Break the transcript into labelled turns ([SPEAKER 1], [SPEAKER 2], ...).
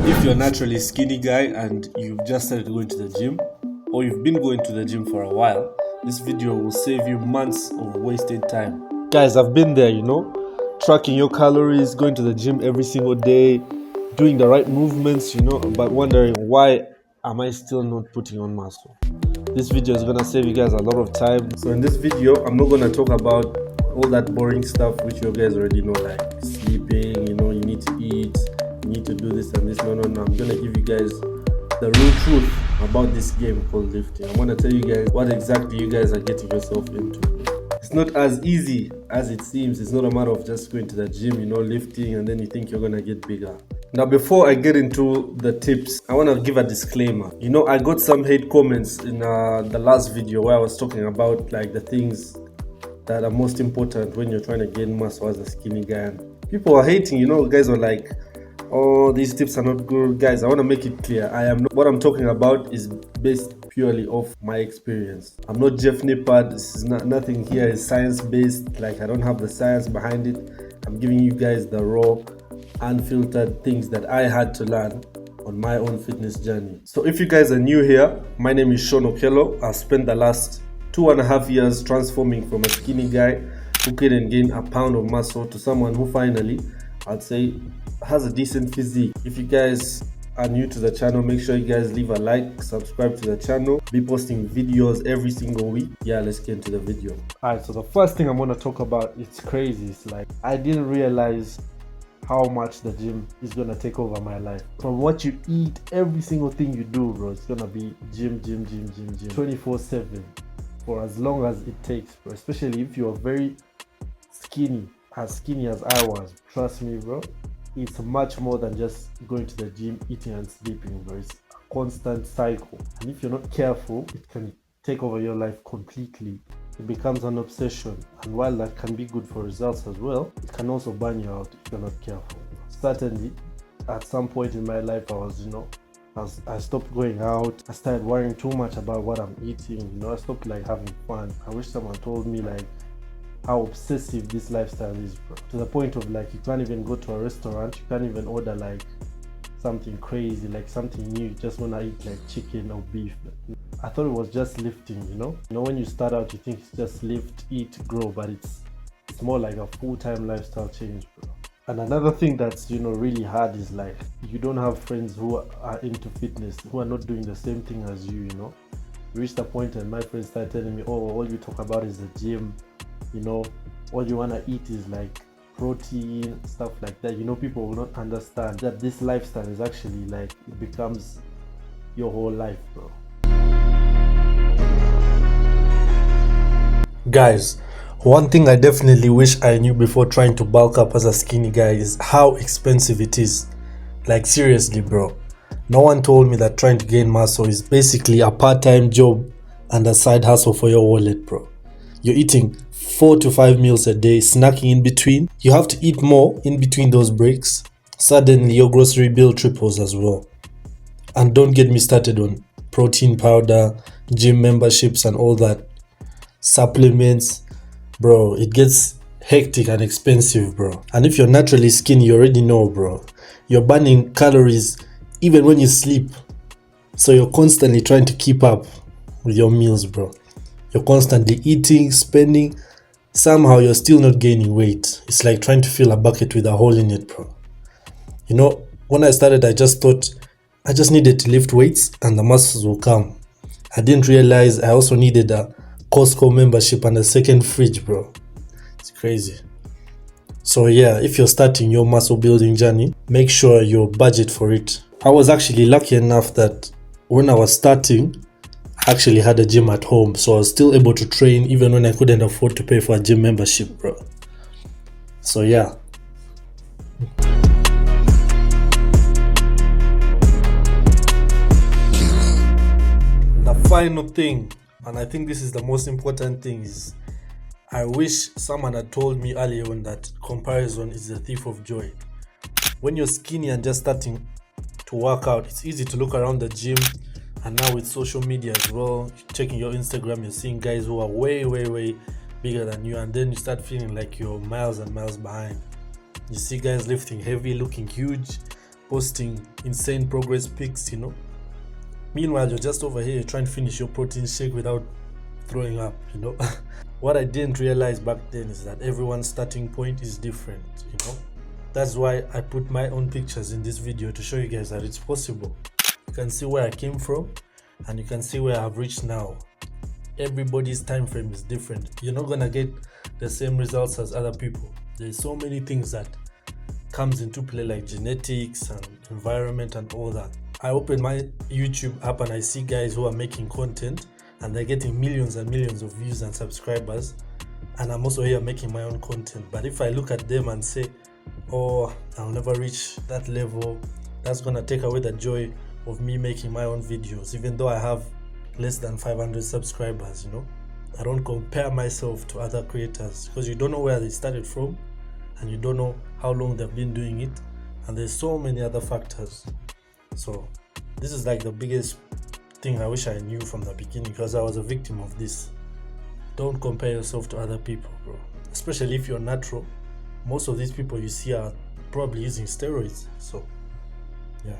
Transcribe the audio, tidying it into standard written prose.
[SPEAKER 1] If you're naturally skinny guy and you've just started going to the gym, or you've been going to the gym for a while, this video will save you months of wasted time. Guys, I've been there, tracking your calories, going to the gym every single day, doing the right movements, but wondering why am I still not putting on muscle? This video is gonna save you guys a lot of time. So in this video, I'm not gonna talk about all that boring stuff which you guys already know, like sleeping, you need to eat, you need to do this and this. No, I'm gonna give you guys the real truth about this game called lifting. I'm gonna tell you guys what exactly you guys are getting yourself into. It's not as easy as it seems. It's not a matter of just going to the gym, lifting, and then you think you're gonna get bigger. Now, before I get into the tips, I want to give a disclaimer. I got some hate comments in the last video where I was talking about like the things that are most important when you're trying to gain muscle as a skinny guy. And people are hating, guys are like, oh, these tips are not good. Guys, I want to make it clear. What I'm talking about is based purely off my experience. I'm not Jeff Nippard. This is nothing here is science-based. Like, I don't have the science behind it. I'm giving you guys the raw, unfiltered things that I had to learn on my own fitness journey. So if you guys are new here, my name is Sean Okello. I've spent the last 2.5 years transforming from a skinny guy who couldn't gain a pound of muscle to someone who finally, I'd say, has a decent physique. If you guys are new to the channel, make sure you guys leave a like, subscribe to the channel. Be posting videos every single week. Yeah, let's get into the video. Alright, so the first thing I'm going to talk about, it's crazy. It's like, I didn't realize how much the gym is going to take over my life. From what you eat, every single thing you do, bro, it's going to be gym 24/7 for as long as it takes, bro. Especially if you are very skinny as I was. Trust me, bro, it's much more than just going to the gym, eating and sleeping, bro. It's a constant cycle, and if you're not careful, it can take over your life completely. It becomes an obsession, and while that can be good for results as well, it can also burn you out if you're not careful. Certainly, at some point in my life, I stopped going out. I started worrying too much about what I'm eating. I stopped having fun. I wish someone told me how obsessive this lifestyle is, bro. To the point of you can't even go to a restaurant. You can't even order something crazy, something new. You just wanna eat chicken or beef. I thought it was just lifting, when you start out you think it's just lift, eat, grow, but it's more like a full-time lifestyle change, bro. And another thing that's really hard is you don't have friends who are into fitness, who are not doing the same thing as you. You reached a point and my friends started telling me, oh, all you talk about is the gym, all you want to eat is protein, stuff like that. People will not understand that this lifestyle is actually it becomes your whole life, bro. Guys, one thing I definitely wish I knew before trying to bulk up as a skinny guy is how expensive it is. Seriously, bro. No one told me that trying to gain muscle is basically a part-time job and a side hustle for your wallet, bro. You're eating 4 to 5 meals a day, snacking in between. You have to eat more in between those breaks. Suddenly, your grocery bill triples as well. And don't get me started on protein powder, gym memberships and all that. Supplements, bro, it gets hectic and expensive, bro. And if you're naturally skinny, you already know, bro, you're burning calories even when you sleep. So you're constantly trying to keep up with your meals, bro. You're constantly eating, spending. Somehow you're still not gaining weight. It's like trying to fill a bucket with a hole in it, bro. When I started, I just thought I just needed to lift weights and the muscles will come. I didn't realize I also needed a Costco membership and a second fridge, bro. It's crazy. So yeah, if you're starting your muscle building journey, make sure you budget for it. I was actually lucky enough that when I was starting, I actually had a gym at home, so I was still able to train even when I couldn't afford to pay for a gym membership, bro. So yeah. The final thing, and I think this is the most important thing, is I wish someone had told me earlier on that comparison is the thief of joy. When you're skinny and just starting to work out, it's easy to look around the gym, and now with social media as well, checking your Instagram, you're seeing guys who are way bigger than you, and then you start feeling like you're miles and miles behind. You see guys lifting heavy, looking huge, posting insane progress pics, you know. Meanwhile, you're just over here trying to finish your protein shake without throwing up, you know. What I didn't realize back then is that everyone's starting point is different, you know. That's why I put my own pictures in this video to show you guys that it's possible. You can see where I came from and you can see where I've reached now. Everybody's time frame is different. You're not gonna get the same results as other people. There's so many things that comes into play, like genetics and environment and all that. I open my YouTube app and I see guys who are making content and they're getting millions and millions of views and subscribers, and I'm also here making my own content. But if I look at them and say, oh, I'll never reach that level, that's gonna take away the joy of me making my own videos, even though I have less than 500 subscribers, you know. I don't compare myself to other creators because you don't know where they started from and you don't know how long they've been doing it, and there's so many other factors. So this is like the biggest thing I wish I knew from the beginning, because I was a victim of this. Don't compare yourself to other people, bro, especially if you're natural. Most of these people you see are probably using steroids. So yeah.